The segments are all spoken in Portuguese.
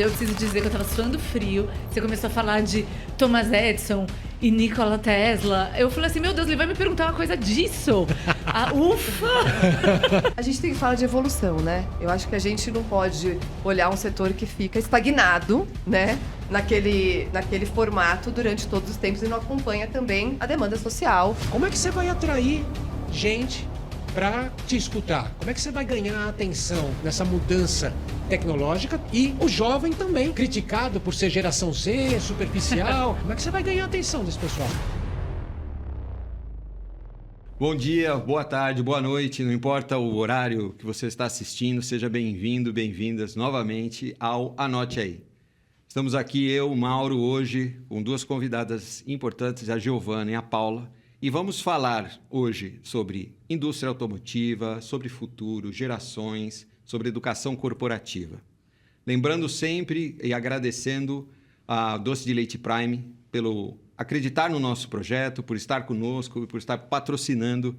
Eu preciso dizer que eu tava suando frio. Você começou a falar de Thomas Edison e Nikola Tesla. Eu falei assim, meu Deus, ele vai me perguntar uma coisa disso. Ufa! A gente tem que falar de evolução, né? Eu acho que a gente não pode olhar um setor que fica estagnado, né? Naquele formato durante todos os tempos e não acompanha também a demanda social. Como é que você vai atrair gente para te escutar? Como é que você vai ganhar atenção nessa mudança tecnológica? E o jovem também, criticado por ser geração Z, superficial. Como é que você vai ganhar a atenção desse pessoal? Bom dia, boa tarde, boa noite, não importa o horário que você está assistindo, seja bem-vindo, bem-vindas novamente ao Anote Aí. Estamos aqui, eu, Mauro, hoje, com duas convidadas importantes, a Giovana e a Paula, e vamos falar hoje sobre indústria automotiva, sobre futuro, gerações, sobre educação corporativa. Lembrando sempre e agradecendo a Doce de Leite Prime pelo acreditar no nosso projeto, por estar conosco e por estar patrocinando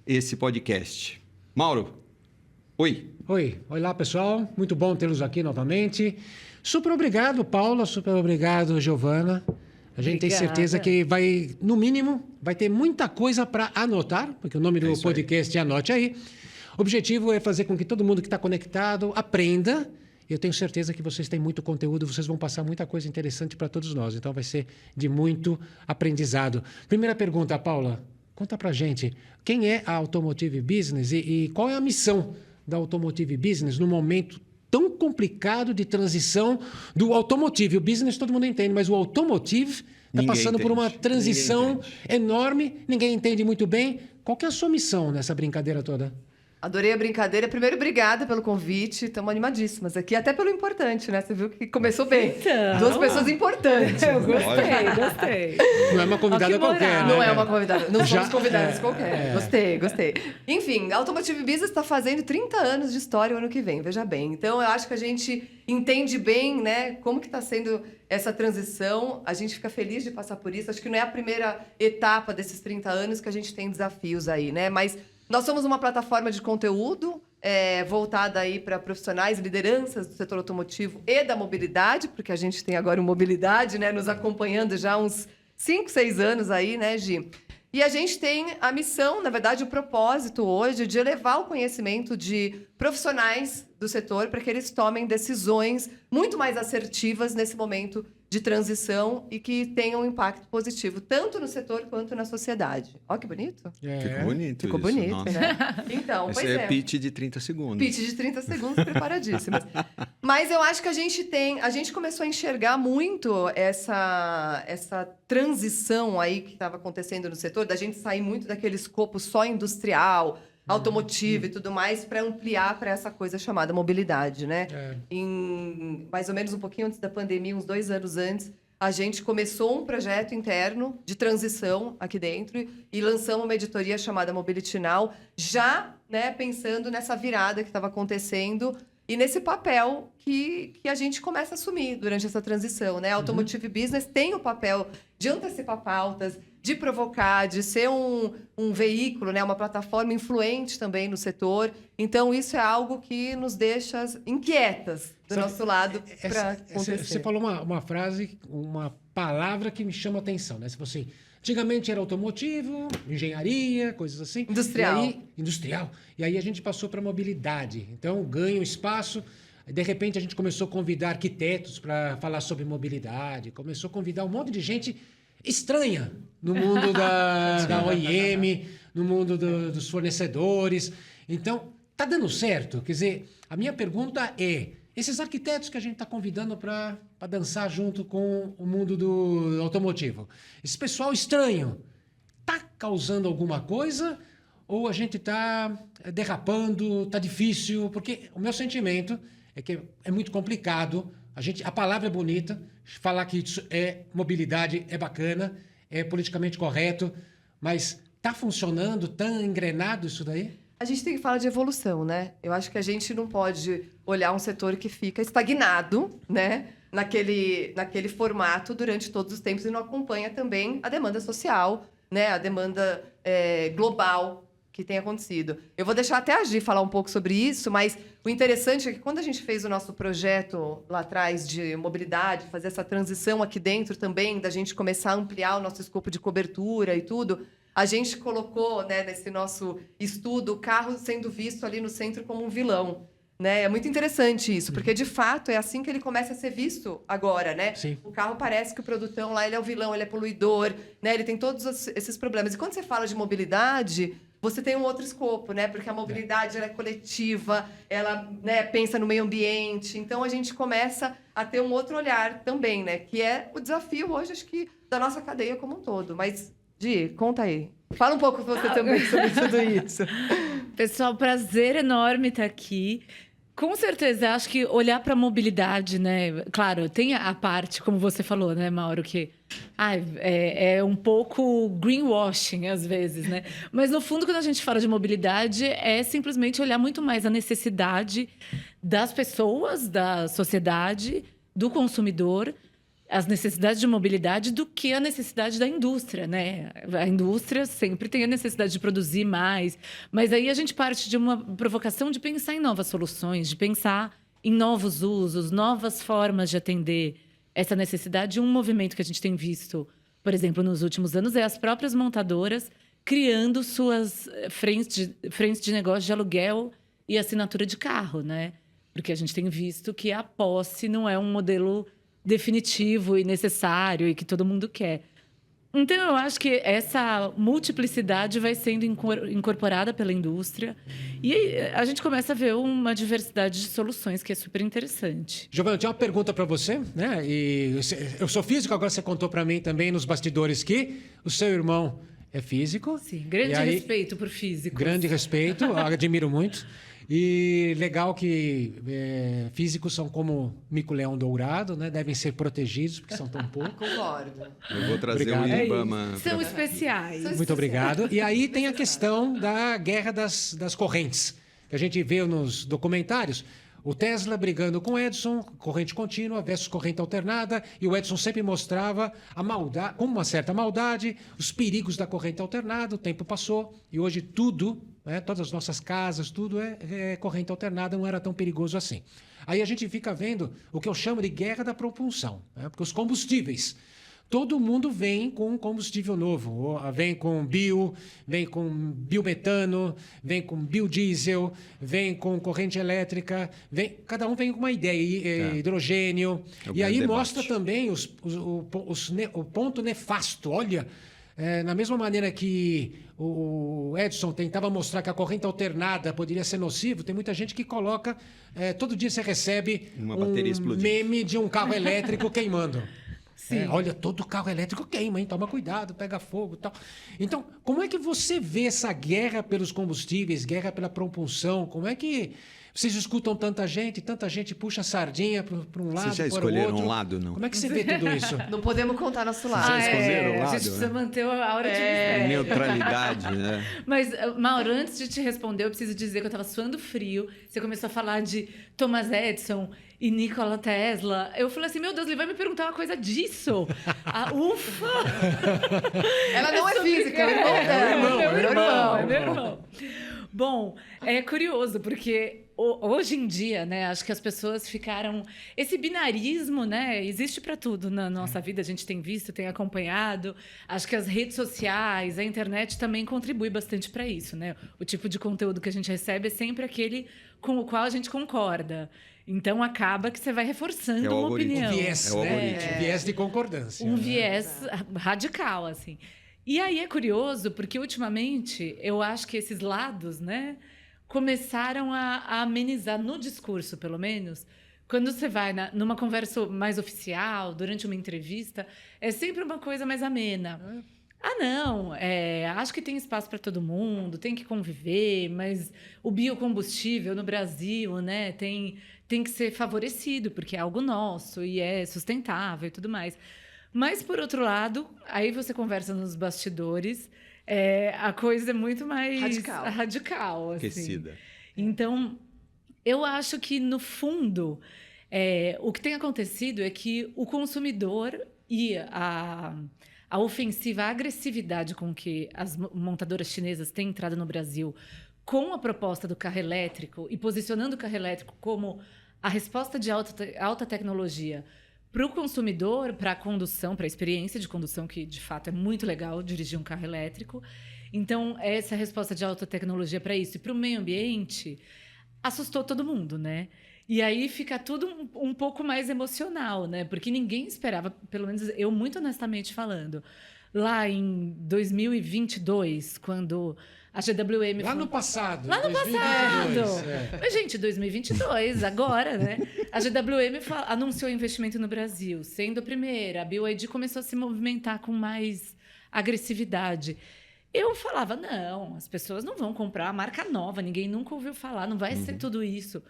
esse podcast. Mauro, oi. Oi, olá pessoal, muito bom tê-los aqui novamente. Super obrigado, Paula, super obrigado, Giovana. A gente tem certeza que vai, no mínimo, vai ter muita coisa para anotar, porque o nome do podcast é Anote Aí. O objetivo é fazer com que todo mundo que está conectado aprenda. Eu tenho certeza que vocês têm muito conteúdo, vocês vão passar muita coisa interessante para todos nós. Então vai ser de muito aprendizado. Primeira pergunta, Paula, conta para gente. Quem é a Automotive Business e qual é a missão da Automotive Business no momento tão complicado de transição do automotive? O business todo mundo entende, mas o automotive está passando por uma transição enorme, ninguém entende muito bem. Qual que é a sua missão nessa brincadeira toda? Adorei a brincadeira. Primeiro, obrigada pelo convite. Estamos animadíssimas aqui. Até pelo importante, né? Você viu que começou bem. Então, duas pessoas importantes. Eu gostei. Não é uma convidada qualquer, né? Não é uma convidada. Não somos convidadas qualquer. Gostei. Enfim, a Automotive Business está fazendo 30 anos de história o ano que vem. Veja bem. Então, eu acho que a gente entende bem, né? Como que está sendo essa transição. A gente fica feliz de passar por isso. Acho que não é a primeira etapa desses 30 anos que a gente tem desafios aí, né? Mas nós somos uma plataforma de conteúdo voltada aí para profissionais, lideranças do setor automotivo e da mobilidade, porque a gente tem agora o Mobilidade, né, nos acompanhando já há uns 5, 6 anos aí, né, Gi? E a gente tem a missão, na verdade, o propósito hoje de elevar o conhecimento de profissionais do setor para que eles tomem decisões muito mais assertivas nesse momento de transição e que tenham um impacto positivo, tanto no setor quanto na sociedade. Ó, que bonito. Ficou bonito. Ficou isso, bonito, nossa. né? Então, Esse pois é. pitch de 30 segundos. Pitch de 30 segundos, preparadíssimas. Mas eu acho que a gente começou a enxergar muito essa transição aí que estava acontecendo no setor, da gente sair muito daquele escopo só industrial, automotivo e tudo mais, para ampliar para essa coisa chamada mobilidade, né? Em mais ou menos um pouquinho antes da pandemia, uns 2 anos antes, a gente começou um projeto interno de transição aqui dentro e lançamos uma editoria chamada Mobility Now, já, né, pensando nessa virada que estava acontecendo e nesse papel que a gente começa a assumir durante essa transição, né? A Automotive Business tem o papel de antecipar pautas, de provocar, de ser um veículo, né? Uma plataforma influente também no setor. Então, isso é algo que nos deixa inquietas do nosso lado para acontecer. Você falou uma frase, uma palavra que me chama a atenção, né? Você falou assim, antigamente era automotivo, engenharia, coisas assim. Industrial. E aí a gente passou para mobilidade. Então, ganha um espaço. De repente, a gente começou a convidar arquitetos para falar sobre mobilidade. Começou a convidar um monte de gente estranha no mundo da OEM, no mundo dos fornecedores. Então, tá dando certo? Quer dizer, a minha pergunta é, esses arquitetos que a gente está convidando para dançar junto com o mundo do automotivo, esse pessoal estranho, tá causando alguma coisa ou a gente está derrapando, tá difícil? Porque o meu sentimento é que é muito complicado. A palavra é bonita, falar que isso é mobilidade é bacana, é politicamente correto, mas está funcionando, está engrenado isso daí? A gente tem que falar de evolução, né? Eu acho que a gente não pode olhar um setor que fica estagnado, né? Naquele formato durante todos os tempos e não acompanha também a demanda social, né? A demanda global que tem acontecido. Eu vou deixar até a Gi falar um pouco sobre isso, mas o interessante é que quando a gente fez o nosso projeto lá atrás de mobilidade, fazer essa transição aqui dentro também, da gente começar a ampliar o nosso escopo de cobertura e tudo, a gente colocou, né, nesse nosso estudo, o carro sendo visto ali no centro como um vilão. Né? É muito interessante isso, porque de fato é assim que ele começa a ser visto agora, né? Sim. O carro parece que o produtão lá ele é o vilão, ele é poluidor, né? Ele tem todos esses problemas. E quando você fala de mobilidade, você tem um outro escopo, né? Porque a mobilidade ela é coletiva, ela, né, pensa no meio ambiente. Então a gente começa a ter um outro olhar também, né? Que é o desafio hoje, acho que, da nossa cadeia como um todo. Mas, Gi, conta aí. Fala um pouco você também sobre tudo isso. Pessoal, prazer enorme estar aqui. Com certeza, acho que olhar para a mobilidade, né? Claro, tem a parte, como você falou, né, Mauro, que é um pouco greenwashing às vezes, né? Mas no fundo, quando a gente fala de mobilidade, é simplesmente olhar muito mais a necessidade das pessoas, da sociedade, do consumidor, as necessidades de mobilidade do que a necessidade da indústria, né? A indústria sempre tem a necessidade de produzir mais, mas aí a gente parte de uma provocação de pensar em novas soluções, de pensar em novos usos, novas formas de atender essa necessidade. Um movimento que a gente tem visto, por exemplo, nos últimos anos, é as próprias montadoras criando suas frentes de negócio de aluguel e assinatura de carro, né? Porque a gente tem visto que a posse não é um modelo definitivo e necessário e que todo mundo quer. Então, eu acho que essa multiplicidade vai sendo incorporada pela indústria e a gente começa a ver uma diversidade de soluções que é super interessante. Giovana, eu tinha uma pergunta para você, né? E eu sou físico, agora você contou para mim também nos bastidores que o seu irmão é físico. Sim, grande respeito por físicos. Grande respeito, admiro muito. E legal que físicos são como mico-leão dourado, né? Devem ser protegidos, porque são tão poucos. Concordo. Eu vou trazer Obrigado. o Ibama. São especiais. Muito obrigado. E aí tem a questão da guerra das correntes, que a gente vê nos documentários. O Tesla brigando com o Edison, corrente contínua versus corrente alternada, e o Edison sempre mostrava a maldade, com uma certa maldade, os perigos da corrente alternada. O tempo passou e hoje tudo, né, todas as nossas casas, tudo é corrente alternada, não era tão perigoso assim. Aí a gente fica vendo o que eu chamo de guerra da propulsão, né, porque os combustíveis. Todo mundo vem com combustível novo. Vem com vem com biometano, vem com biodiesel, vem com corrente elétrica, cada um vem com uma ideia, hidrogênio. E aí debate. mostra também o ponto nefasto. Olha, na mesma maneira que o Edison tentava mostrar que a corrente alternada poderia ser nocivo, tem muita gente que coloca... todo dia você recebe Uma bateria explodindo. Meme de um carro elétrico queimando. Sim. Olha, todo carro elétrico queima, hein? Toma cuidado, pega fogo e tal. Então, como é que você vê essa guerra pelos combustíveis, guerra pela propulsão? Como é que vocês escutam tanta gente puxa a sardinha para um lado, Vocês já para o escolheram outro? um lado, não? Como é que você vê tudo isso? Não podemos contar nosso lado. Vocês escolheram o A lado, gente precisa né? manter a hora de mistério. Neutralidade, né? Mas, Mauro, antes de te responder, eu preciso dizer que eu estava suando frio. Você começou a falar de Thomas Edison e Nikola Tesla. Eu falei assim, meu Deus, ele vai me perguntar uma coisa disso. Ufa! Ela não é física, é o irmão dela. É meu irmão. Bom, é curioso, porque hoje em dia, né, acho que as pessoas ficaram... Esse binarismo, né, existe para tudo na nossa vida, a gente tem visto, tem acompanhado. Acho que as redes sociais, a internet também contribui bastante para isso, né? O tipo de conteúdo que a gente recebe é sempre aquele com o qual a gente concorda. Então, acaba que você vai reforçando uma opinião. O viés, o né? algoritmo. O viés de concordância. Um né? viés radical, assim. E aí é curioso, porque ultimamente eu acho que esses lados, né, começaram a amenizar no discurso, pelo menos. Quando você vai numa conversa mais oficial, durante uma entrevista, é sempre uma coisa mais amena. Não, acho que tem espaço para todo mundo, tem que conviver, mas o biocombustível no Brasil, né, tem que ser favorecido, porque é algo nosso e é sustentável e tudo mais. Mas, por outro lado, aí você conversa nos bastidores, a coisa é muito mais radical assim. Aquecida. Então, eu acho que, no fundo, o que tem acontecido é que o consumidor e a ofensiva, a agressividade com que as montadoras chinesas têm entrado no Brasil com a proposta do carro elétrico e posicionando o carro elétrico como a resposta de alta tecnologia para o consumidor, para a condução, para a experiência de condução, que de fato é muito legal dirigir um carro elétrico. Então, essa resposta de alta tecnologia para isso e para o meio ambiente assustou todo mundo, né? E aí fica tudo um pouco mais emocional, né? Porque ninguém esperava, pelo menos eu, muito honestamente falando, lá em 2022, quando a GWM... Lá no passado. Lá no 2022, passado! Mas, gente, 2022, agora, né? A GWM anunciou investimento no Brasil, sendo a primeira. A BYD começou a se movimentar com mais agressividade. Eu falava, não, as pessoas não vão comprar a marca nova, ninguém nunca ouviu falar, não vai ser tudo isso.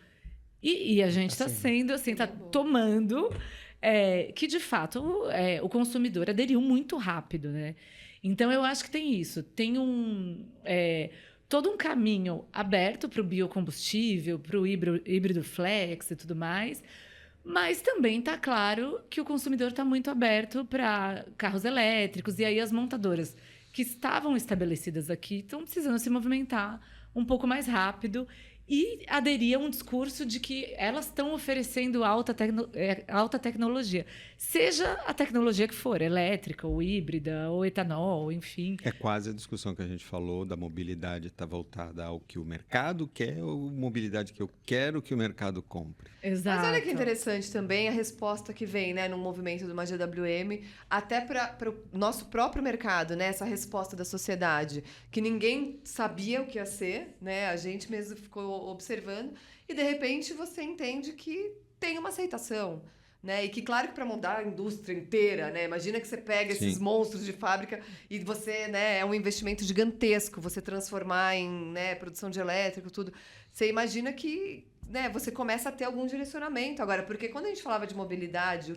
E a gente está sendo, assim, está tomando... que, de fato, o consumidor aderiu muito rápido, né? Então, eu acho que tem isso. Tem todo um caminho aberto para o biocombustível, para o híbrido flex e tudo mais, mas também está claro que o consumidor está muito aberto para carros elétricos, e aí as montadoras que estavam estabelecidas aqui estão precisando se movimentar um pouco mais rápido e aderir a um discurso de que elas estão oferecendo alta tecnologia. Seja a tecnologia que for, elétrica, ou híbrida, ou etanol, enfim. É quase a discussão que a gente falou da mobilidade está voltada ao que o mercado quer ou mobilidade que eu quero que o mercado compre. Exato. Mas olha que interessante também a resposta que vem, né, no movimento de uma GWM, até para o nosso próprio mercado, né, essa resposta da sociedade, que ninguém sabia o que ia ser, né, a gente mesmo ficou observando, e de repente você entende que tem uma aceitação, né? E que claro que para mudar a indústria inteira, né? Imagina que você pega esses monstros de fábrica e você, né, é um investimento gigantesco, você transformar em, né, produção de elétrico, tudo. Você imagina que, né, você começa a ter algum direcionamento agora, porque quando a gente falava de mobilidade,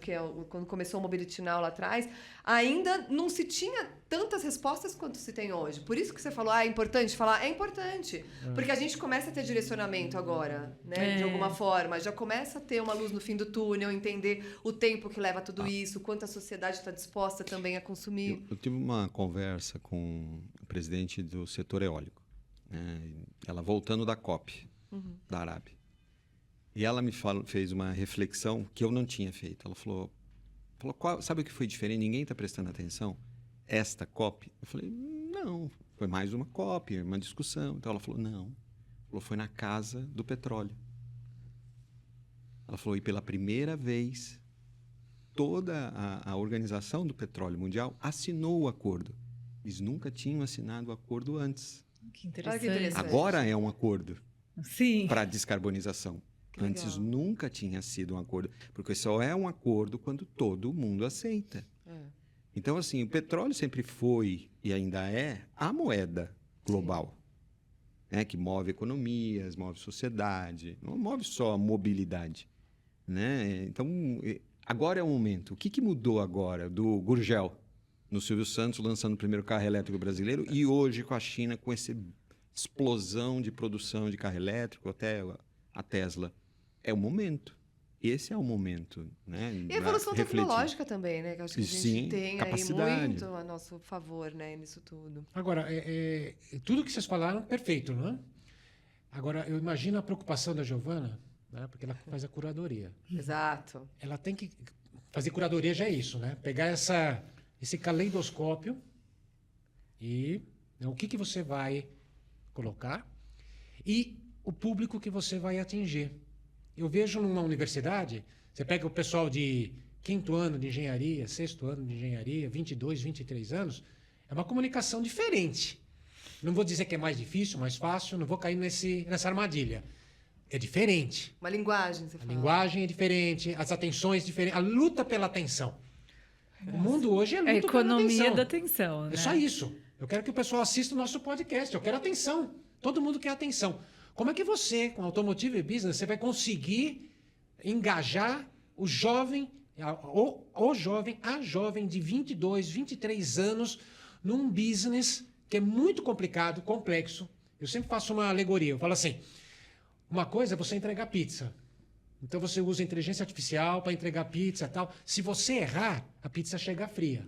quando começou o Mobility Now lá atrás, ainda não se tinha tantas respostas quanto se tem hoje. Por isso que você falou, é importante falar? É importante, porque a gente começa a ter direcionamento agora, né, de alguma forma, já começa a ter uma luz no fim do túnel, entender o tempo que leva tudo isso, quanto a sociedade está disposta também a consumir. Eu tive uma conversa com o presidente do setor eólico, né, ela voltando da COP, da Arábia. E ela me fez uma reflexão que eu não tinha feito. Ela falou sabe o que foi diferente? Ninguém está prestando atenção? Esta COP? Eu falei, não, foi mais uma COP, uma discussão. Então ela falou, não. Foi na Casa do Petróleo. Ela falou, e pela primeira vez, toda a Organização do Petróleo Mundial assinou o acordo. Eles nunca tinham assinado o acordo antes. Que interessante. Agora é um acordo para descarbonização. Antes nunca tinha sido um acordo, porque só é um acordo quando todo mundo aceita. Então, assim, o petróleo sempre foi e ainda é a moeda global, né, que move economias, move sociedade, não move só a mobilidade, né? Então, agora é o momento. O que mudou agora do Gurgel, no Silvio Santos, lançando o primeiro carro elétrico brasileiro, e hoje com a China, com essa explosão de produção de carro elétrico, até a Tesla? É o momento. Esse é o momento, né? E a evolução tecnológica também, né? Que acho que a gente tem capacidade. Aí muito a nosso favor, né? Nisso tudo. Agora, tudo que vocês falaram, perfeito, não é? Agora, eu imagino a preocupação da Giovana, né? Porque ela faz a curadoria. Exato. Ela tem que... Fazer curadoria já é isso, né? Pegar esse caleidoscópio e o que você vai colocar e o público que você vai atingir. Eu vejo numa universidade, você pega o pessoal de 5º ano de engenharia, 6º ano de engenharia, 22, 23 anos, é uma comunicação diferente. Não vou dizer que é mais difícil, mais fácil, não vou cair nessa armadilha. É diferente. Uma linguagem, você fala. A linguagem é diferente, as atenções diferentes, a luta pela atenção. O mundo hoje é luta pela atenção. A economia da atenção, né? É só isso. Eu quero que o pessoal assista o nosso podcast, eu quero atenção. Todo mundo quer atenção. Como é que você, com Automotive Business, você vai conseguir engajar o jovem, a jovem de 22, 23 anos num business que é muito complicado, complexo. Eu sempre faço uma alegoria. Eu falo assim, uma coisa é você entregar pizza. Então você usa inteligência artificial para entregar pizza e tal. Se você errar, a pizza chega fria.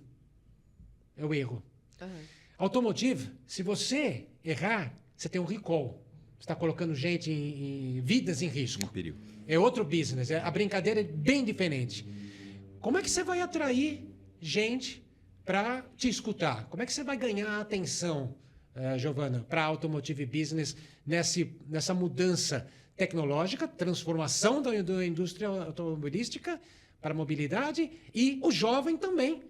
é o erro. Uhum. Automotive, se você errar, você tem um recall. Você está colocando gente vidas em risco. Um perigo. É outro business. A brincadeira é bem diferente. Como é que você vai atrair gente para te escutar? Como é que você vai ganhar atenção, Giovana, para a automotive business nessa mudança tecnológica, transformação da indústria automobilística para a mobilidade e o jovem também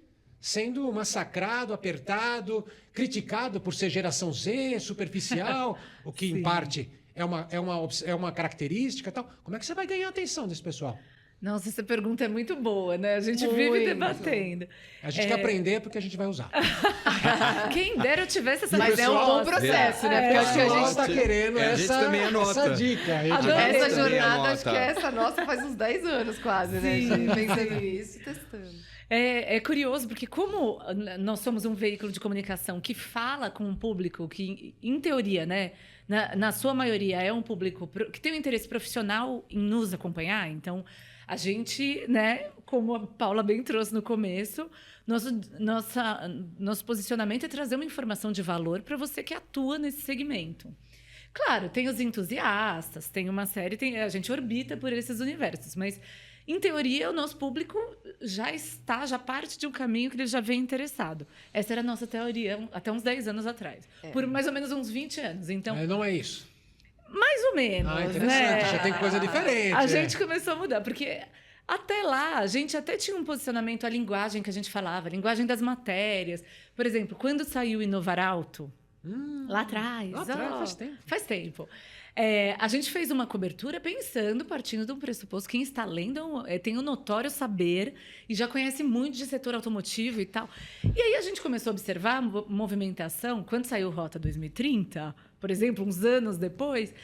sendo massacrado, apertado, criticado por ser geração Z, superficial, o que em parte é uma característica e tal. Como é que você vai ganhar a atenção desse pessoal? Nossa, essa pergunta é muito boa, né? A gente vive debatendo. A gente quer aprender porque a gente vai usar. Quem dera eu tivesse essa Mas é um bom processo, né? Porque acho que a gente está querendo a gente também essa dica. Essa também jornada, anota. acho que é essa nossa faz uns 10 anos quase, né? Sim. Pensando nisso e testando. É curioso, porque como nós somos um veículo de comunicação que fala com um público que, em teoria, né, na sua maioria, é um público que tem um interesse profissional em nos acompanhar, então a gente, né, como a Paula bem trouxe no começo, nosso posicionamento é trazer uma informação de valor para você que atua nesse segmento. Claro, tem os entusiastas, tem uma série, a gente orbita por esses universos, mas em teoria, o nosso público já parte de um caminho que ele já vem interessado. Essa era a nossa teoria até uns 10 anos atrás. Por mais ou menos uns 20 anos. Então, Não é isso. mais ou menos, Interessante. né? Já tem coisa diferente. A gente começou a mudar, porque até lá, a gente até tinha um posicionamento, a linguagem que a gente falava, a linguagem das matérias. Por exemplo, quando saiu o Inovar Alto, lá atrás, faz tempo. A gente fez uma cobertura partindo de um pressuposto. Quem está lendo tem um notório saber e já conhece muito de setor automotivo e tal. E aí a gente começou a observar a movimentação. Quando saiu Rota 2030, por exemplo, uns anos depois,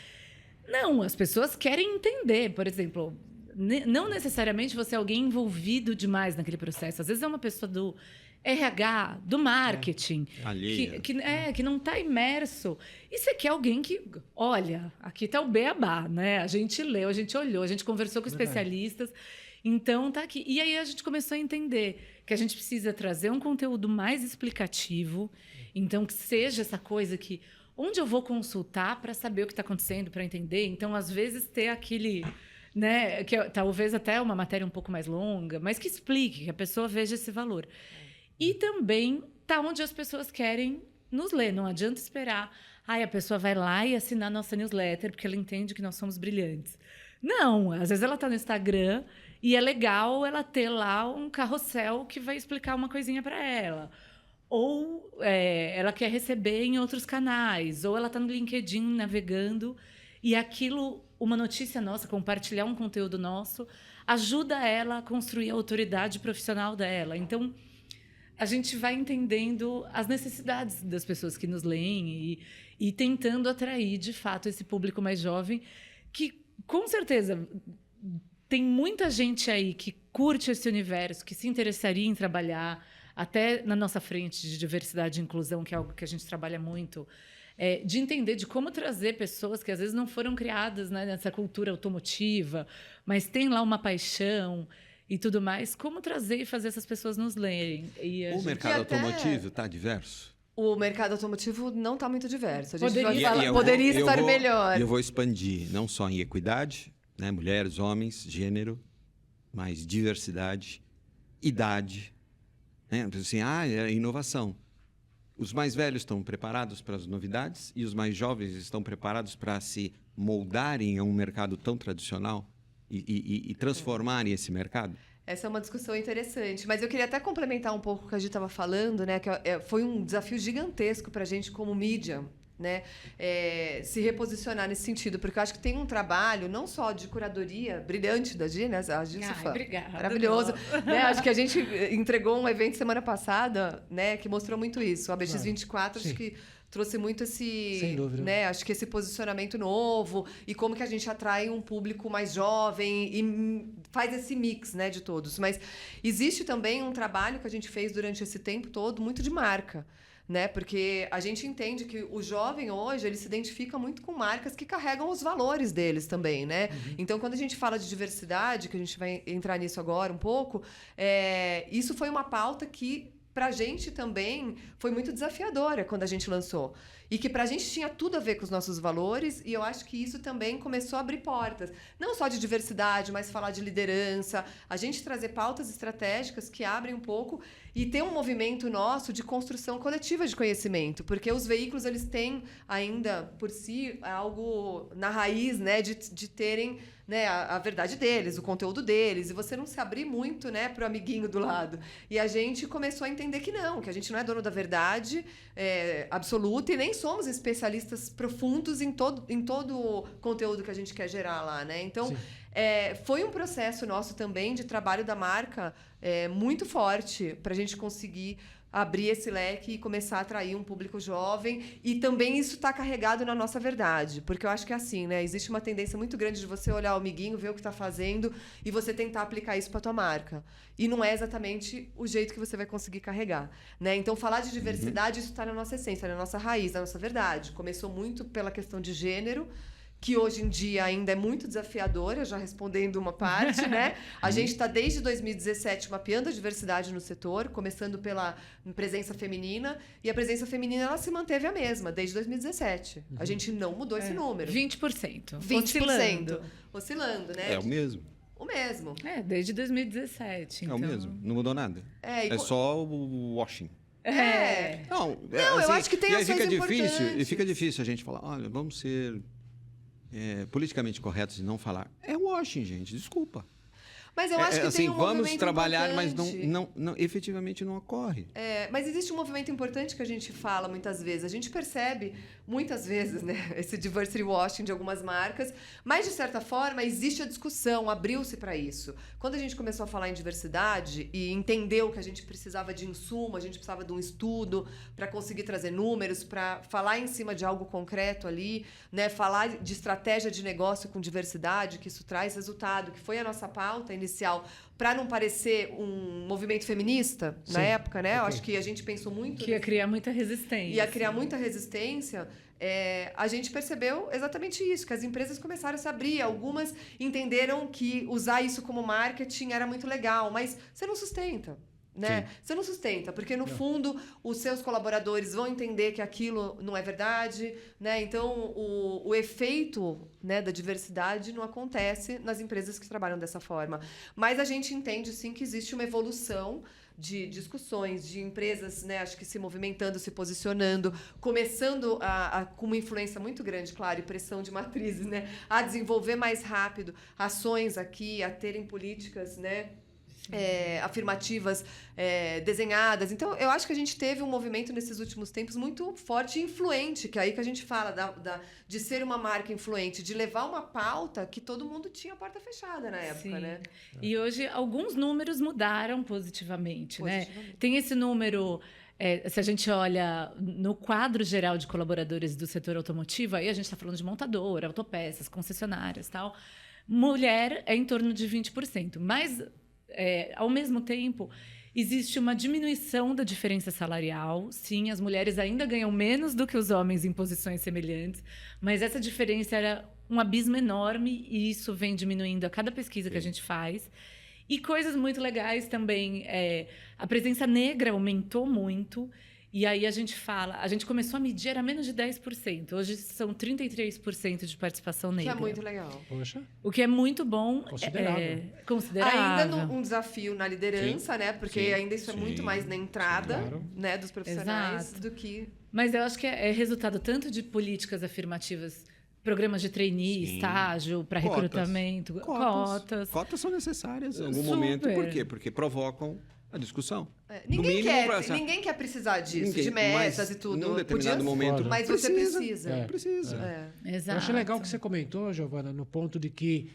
não, as pessoas querem entender. Por exemplo, não necessariamente você é alguém envolvido demais naquele processo. Às vezes é uma pessoa do RH, do marketing, que não está imerso. E você quer alguém que, olha, aqui está o beabá, né? A gente leu, a gente olhou, a gente conversou com especialistas, então tá aqui. E aí a gente começou a entender que a gente precisa trazer um conteúdo mais explicativo, então que seja essa coisa que onde eu vou consultar para saber o que está acontecendo, para entender. Então, às vezes, ter aquele, né, que talvez até uma matéria um pouco mais longa, mas que explique, que a pessoa veja esse valor. E também tá onde as pessoas querem nos ler. Não adianta esperar. A pessoa vai lá e assinar nossa newsletter porque ela entende que nós somos brilhantes. Não, às vezes ela está no Instagram e é legal ela ter lá um carrossel que vai explicar uma coisinha para ela. Ou ela quer receber em outros canais. Ou ela está no LinkedIn navegando e aquilo, uma notícia nossa, compartilhar um conteúdo nosso, ajuda ela a construir a autoridade profissional dela. Então, a gente vai entendendo as necessidades das pessoas que nos leem e tentando atrair, de fato, esse público mais jovem que, com certeza, tem muita gente aí que curte esse universo, que se interessaria em trabalhar, até na nossa frente de diversidade e inclusão, que é algo que a gente trabalha muito, de entender de como trazer pessoas que, às vezes, não foram criadas, né, nessa cultura automotiva, mas têm lá uma paixão e tudo mais, como trazer e fazer essas pessoas nos lerem. O mercado automotivo está diverso? O mercado automotivo não está muito diverso. A gente poderia estar melhor. E eu vou expandir, não só em equidade, né, mulheres, homens, gênero, mas diversidade, idade. Né? Assim, é inovação. Os mais velhos estão preparados para as novidades e os mais jovens estão preparados para se moldarem a um mercado tão tradicional? E transformarem esse mercado? Essa é uma discussão interessante. Mas eu queria até complementar um pouco o que a gente estava falando, né? Que foi um desafio gigantesco para a gente como mídia, né? Se reposicionar nesse sentido. Porque eu acho que tem um trabalho, não só de curadoria brilhante da Gi, né? A Gi, obrigada. Maravilhoso. Né? Acho que a gente entregou um evento semana passada, né? Que mostrou muito isso. O ABX24, acho que trouxe muito Sem dúvida, né? Acho que esse posicionamento novo e como que a gente atrai um público mais jovem e faz esse mix, né, de todos. Mas existe também um trabalho que a gente fez durante esse tempo todo muito de marca, né? Porque a gente entende que o jovem hoje, ele se identifica muito com marcas que carregam os valores deles também, né? Então, quando a gente fala de diversidade, que a gente vai entrar nisso agora um pouco, isso foi uma pauta que pra gente também foi muito desafiadora quando a gente lançou. E que pra gente tinha tudo a ver com os nossos valores, e eu acho que isso também começou a abrir portas. Não só de diversidade, mas falar de liderança, a gente trazer pautas estratégicas que abrem um pouco e ter um movimento nosso de construção coletiva de conhecimento, porque os veículos, eles têm ainda, por si, algo na raiz, né, de terem, né, a verdade deles, o conteúdo deles, e você não se abrir muito, né, para o amiguinho do lado. E a gente começou a entender que não, que a gente não é dono da verdade absoluta e nem somos especialistas profundos em todo o conteúdo que a gente quer gerar lá, né? Então, foi um processo nosso também de trabalho da marca muito forte para a gente conseguir abrir esse leque e começar a atrair um público jovem. E também isso está carregado na nossa verdade. Porque eu acho que é assim, né? Existe uma tendência muito grande de você olhar o amiguinho, ver o que está fazendo e você tentar aplicar isso para a tua marca. E não é exatamente o jeito que você vai conseguir carregar, né? Então, falar de diversidade, isso está na nossa essência, na nossa raiz, na nossa verdade. Começou muito pela questão de gênero, que hoje em dia ainda é muito desafiadora, já respondendo uma parte, né? A gente está desde 2017 mapeando a diversidade no setor, começando pela presença feminina, e a presença feminina ela se manteve a mesma desde 2017. A gente não mudou esse número. 20%. 20%. Oscilando, né? É o mesmo. O mesmo. Desde 2017. É o mesmo. Não mudou nada. É só o washing. Não, eu assim, acho que tem ações importantes. E fica difícil a gente falar, olha, vamos ser politicamente corretos e não falar. É washing, gente, desculpa. Mas eu acho que assim, tem um vamos movimento trabalhar, importante. mas não, efetivamente não ocorre. Mas existe um movimento importante que a gente fala muitas vezes. A gente percebe muitas vezes, né, esse diversity washing de algumas marcas, mas de certa forma existe a discussão, abriu-se para isso. Quando a gente começou a falar em diversidade e entendeu que a gente precisava de insumo, a gente precisava de um estudo para conseguir trazer números, para falar em cima de algo concreto ali, né, falar de estratégia de negócio com diversidade, que isso traz resultado, que foi a nossa pauta inicial, para não parecer um movimento feminista na época, né? Eu acho que a gente pensou muito... Que ia criar muita resistência. Ia criar muita resistência. A gente percebeu exatamente isso, que as empresas começaram a se abrir. Algumas entenderam que usar isso como marketing era muito legal, mas você não sustenta. Né? Você não sustenta, porque no fundo os seus colaboradores vão entender que aquilo não é verdade, né? Então o efeito, né, da diversidade não acontece nas empresas que trabalham dessa forma. Mas a gente entende sim que existe uma evolução de discussões, de empresas, né, acho que se movimentando, se posicionando, começando com uma influência muito grande, claro, e pressão de matrizes, né, a desenvolver mais rápido ações aqui, a terem políticas, né, afirmativas desenhadas. Então, eu acho que a gente teve um movimento nesses últimos tempos muito forte e influente, que é aí que a gente fala de ser uma marca influente, de levar uma pauta que todo mundo tinha a porta fechada na época, Sim. né? E hoje alguns números mudaram positivamente, né? Tem esse número... se a gente olha no quadro geral de colaboradores do setor automotivo, aí a gente está falando de montadora, autopeças, concessionárias e tal. Mulher é em torno de 20%. Mas... ao mesmo tempo, existe uma diminuição da diferença salarial. Sim, as mulheres ainda ganham menos do que os homens em posições semelhantes, mas essa diferença era um abismo enorme e isso vem diminuindo a cada pesquisa que a gente faz. E coisas muito legais também. A presença negra aumentou muito. E aí a gente começou a medir, era menos de 10%. Hoje são 33% de participação negra. Que é muito legal. Poxa. O que é muito bom. Considerável. Considerável. Ainda um desafio na liderança, né? Porque ainda isso é muito mais na entrada, né, dos profissionais do que... Mas eu acho que é resultado tanto de políticas afirmativas, programas de trainee, estágio, para recrutamento, cotas. Cotas são necessárias em algum momento. Por quê? Porque provocam a discussão. Ninguém quer precisar disso, de metas e tudo. Num determinado momento, mas você precisa. Precisa. Exato. Eu achei legal o que você comentou, Giovana, no ponto de que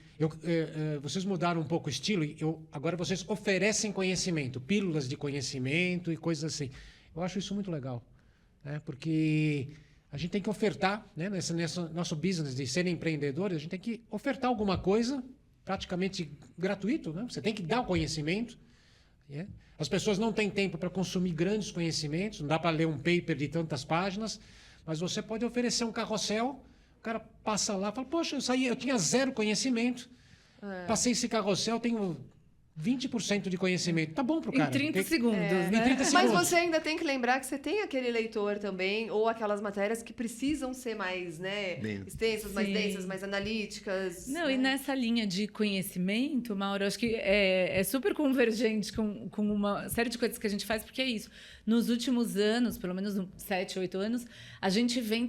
vocês mudaram um pouco o estilo. Agora vocês oferecem conhecimento, pílulas de conhecimento e coisas assim. Eu acho isso muito legal, né? Porque a gente tem que ofertar, né? Nesse nosso business de ser empreendedores, a gente tem que ofertar alguma coisa praticamente gratuito, né? Você tem que dar o conhecimento. As pessoas não têm tempo para consumir grandes conhecimentos, não dá para ler um paper de tantas páginas, mas você pode oferecer um carrossel, o cara passa lá e fala, poxa, eu tinha zero conhecimento, passei esse carrossel, tenho 20% de conhecimento. Tá bom pro cara. Em 30 segundos, Em né? 30 Mas segundos. você ainda tem que lembrar que você tem aquele leitor também, ou aquelas matérias que precisam ser mais, né, extensas, mais Sim. densas, mais analíticas. Não, né? e nessa linha de conhecimento, Mauro, eu acho que é super convergente com uma série de coisas que a gente faz, porque é isso. Nos últimos anos, pelo menos 7, 8 anos, a gente vem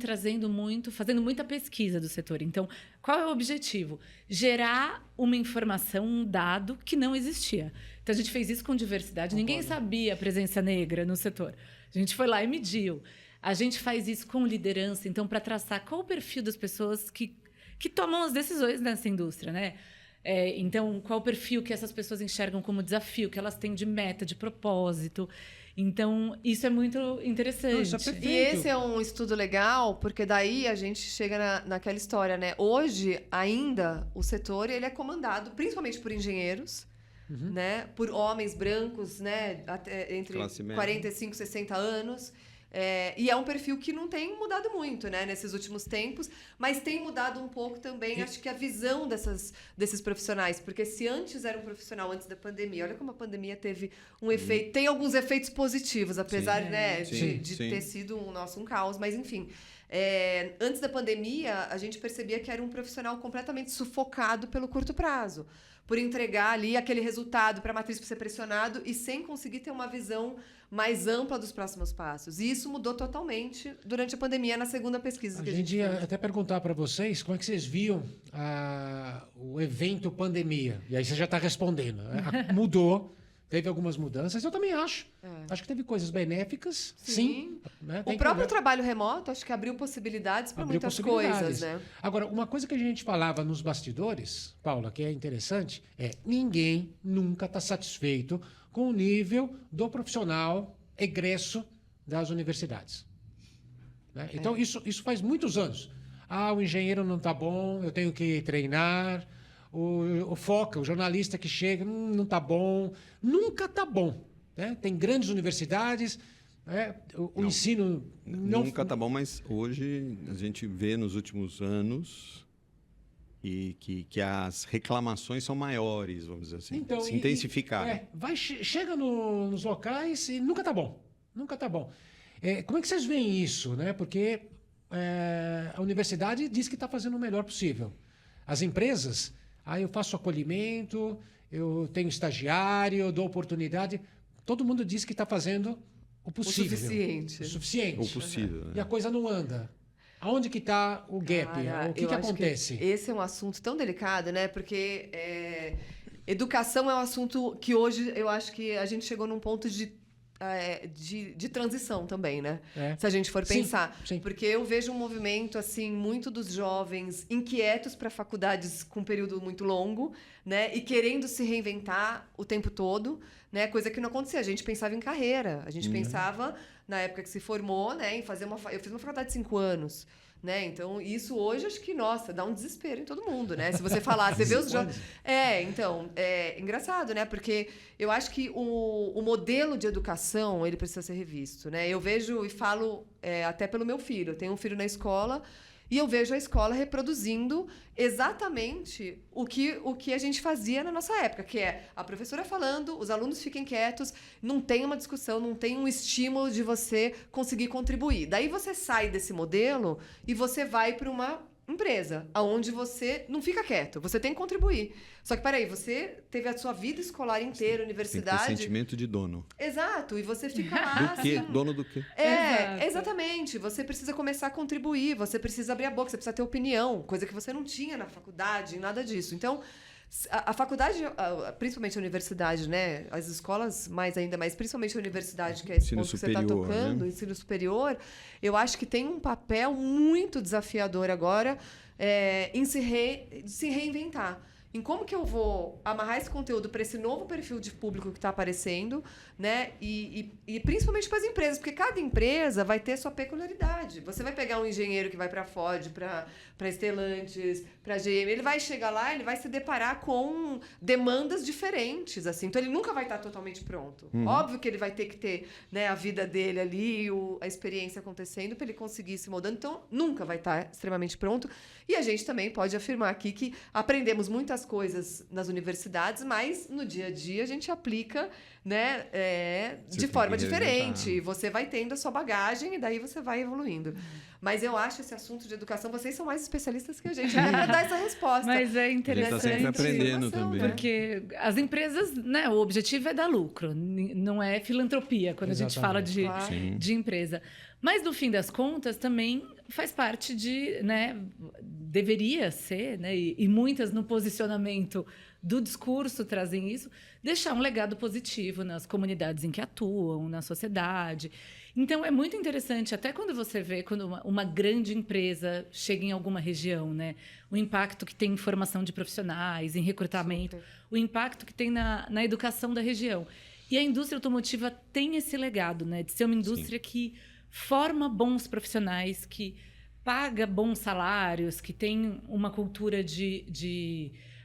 fazendo muita pesquisa do setor. Então, qual é o objetivo? Gerar uma informação, um dado que não existia. Então, a gente fez isso com diversidade. Ninguém sabia a presença negra no setor. A gente foi lá e mediu. A gente faz isso com liderança, então, para traçar qual o perfil das pessoas que tomam as decisões nessa indústria, né? Então, qual o perfil que essas pessoas enxergam como desafio, que elas têm de meta, de propósito. Então, isso é muito interessante. Isso é perfeito. E esse é um estudo legal, porque daí a gente chega naquela história, né? Hoje, ainda, o setor ele é comandado principalmente por engenheiros, né? Por homens brancos, né? Entre Classe média. 45 e 60 anos. E é um perfil que não tem mudado muito, né? Nesses últimos tempos, mas tem mudado um pouco também, acho que a visão desses profissionais. Porque se antes era um profissional, antes da pandemia, olha como a pandemia teve um efeito... Tem alguns efeitos positivos, apesar, né, de ter sido um caos, mas enfim... antes da pandemia, a gente percebia que era um profissional completamente sufocado pelo curto prazo, por entregar ali aquele resultado para a matriz para ser pressionado e sem conseguir ter uma visão mais ampla dos próximos passos. E isso mudou totalmente durante a pandemia, na segunda pesquisa que a gente ia fez. até perguntar para vocês como é que vocês viam o evento pandemia. E aí você já está respondendo. Mudou. Teve algumas mudanças, eu também acho. Acho que teve coisas benéficas, sim. Né? O próprio trabalho remoto, acho que abriu possibilidades para muitas coisas, né? Agora, uma coisa que a gente falava nos bastidores, Paula, que é interessante, ninguém nunca está satisfeito com o nível do profissional egresso das universidades. Né? Então, isso faz muitos anos. O engenheiro não está bom, eu tenho que treinar... O foca, o jornalista que chega, não está bom. Nunca está bom. Né? Tem grandes universidades, o ensino... Nunca está bom, mas hoje a gente vê nos últimos anos que as reclamações são maiores, vamos dizer assim. Então, se intensificaram. Chega nos locais e nunca está bom. Nunca está bom. Como é que vocês veem isso? Né? Porque a universidade diz que está fazendo o melhor possível. As empresas... eu faço acolhimento, eu tenho estagiário, eu dou oportunidade. Todo mundo diz que está fazendo o possível. O suficiente. O possível. Né? E a coisa não anda. Aonde que está o gap? O que acontece? Esse é um assunto tão delicado, né? Porque educação é um assunto que hoje eu acho que a gente chegou num ponto de transição também, né? Se a gente for pensar. Sim. Porque eu vejo um movimento, assim, muito dos jovens inquietos para faculdades com um período muito longo, né? E querendo se reinventar o tempo todo, né? Coisa que não acontecia. A gente pensava em carreira. A gente pensava, na época que se formou, né? Em fazer eu fiz uma faculdade de 5 anos. Né? Então, isso hoje, acho que, nossa, dá um desespero em todo mundo, né? Se você falar, você vê os jovens... Então, é engraçado, né? Porque eu acho que o modelo de educação, ele precisa ser revisto, né? Eu vejo e falo até pelo meu filho. Eu tenho um filho na escola e eu vejo a escola reproduzindo exatamente o que a gente fazia na nossa época, que é a professora falando, os alunos fiquem quietos, não tem uma discussão, não tem um estímulo de você conseguir contribuir. Daí você sai desse modelo e você vai para uma empresa, onde você não fica quieto, você tem que contribuir. Só que, peraí, você teve a sua vida escolar inteira, universidade... Tem que ter sentimento de dono. Exato, e você fica lá... Do quê? Assim, Dono do quê? Exatamente. Você precisa começar a contribuir, você precisa abrir a boca, você precisa ter opinião, coisa que você não tinha na faculdade, nada disso. Então, a faculdade, principalmente a universidade, né? As escolas ainda mais, principalmente a universidade, que é esse ponto que você está tocando, o ensino superior, eu acho que tem um papel muito desafiador agora em se reinventar. Em como que eu vou amarrar esse conteúdo para esse novo perfil de público que está aparecendo, né? E principalmente para as empresas, porque cada empresa vai ter sua peculiaridade. Você vai pegar um engenheiro que vai para a Ford, para Stellantis, para a GM, ele vai chegar lá, ele vai se deparar com demandas diferentes, assim. Então ele nunca vai estar totalmente pronto. Óbvio que ele vai ter que ter, né, a vida dele ali, a experiência acontecendo para ele conseguir se moldando. Então nunca vai estar extremamente pronto. E a gente também pode afirmar aqui que aprendemos muitas as coisas nas universidades, mas no dia a dia a gente aplica, né, de forma diferente. Você vai tendo a sua bagagem e daí você vai evoluindo. Mas eu acho esse assunto de educação, vocês são mais especialistas que a gente, até para dar essa resposta. Mas é A gente interessante. está sempre aprendendo também. Porque as empresas, né, o objetivo é dar lucro, não é filantropia quando a gente fala de empresa. Mas, no fim das contas, também faz parte de, né, deveria ser, né, e muitas no posicionamento do discurso trazem isso, deixar um legado positivo nas comunidades em que atuam, na sociedade. Então, é muito interessante, até quando você vê quando uma grande empresa chega em alguma região, né, o impacto que tem em formação de profissionais, em recrutamento, o impacto que tem na educação da região. E a indústria automotiva tem esse legado, né, de ser uma indústria que forma bons profissionais, que paga bons salários, que tem uma cultura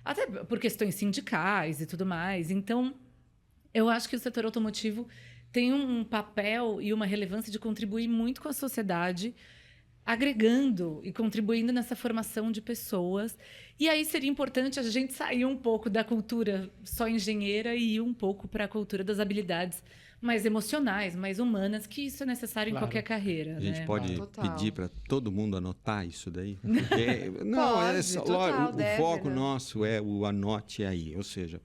até por questões sindicais e tudo mais. Então, eu acho que o setor automotivo tem um papel e uma relevância de contribuir muito com a sociedade, agregando e contribuindo nessa formação de pessoas. E aí seria importante a gente sair um pouco da cultura só engenheira e ir um pouco para a cultura das habilidades mais emocionais, mais humanas, que isso é necessário em qualquer carreira. A gente né? pode Total. pedir para todo mundo anotar isso daí? Porque, não, Pode, total, o foco né? nosso é o anote aí. Ou seja,